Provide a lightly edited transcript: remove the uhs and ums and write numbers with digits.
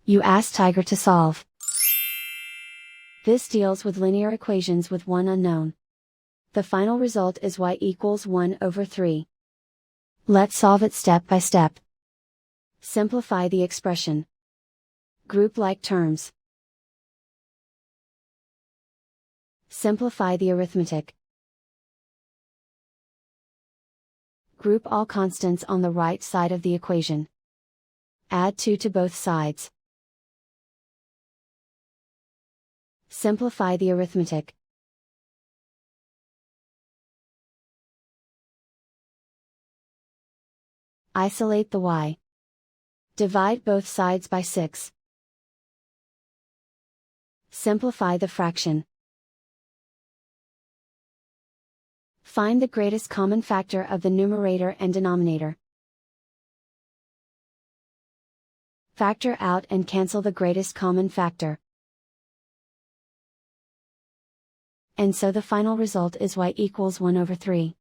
You ask Tiger to solve. This deals with linear equations with one unknown. The final result is y equals 1/3. Let's solve it step by step. Simplify the expression. Group like terms. Simplify the arithmetic. Group all constants on the right side of the equation. Add 2 to both sides. Simplify the arithmetic. Isolate the y. Divide both sides by 6. Simplify the fraction. Find the greatest common factor of the numerator and denominator. Factor out and cancel the greatest common factor. And so the final result is y equals 1/3.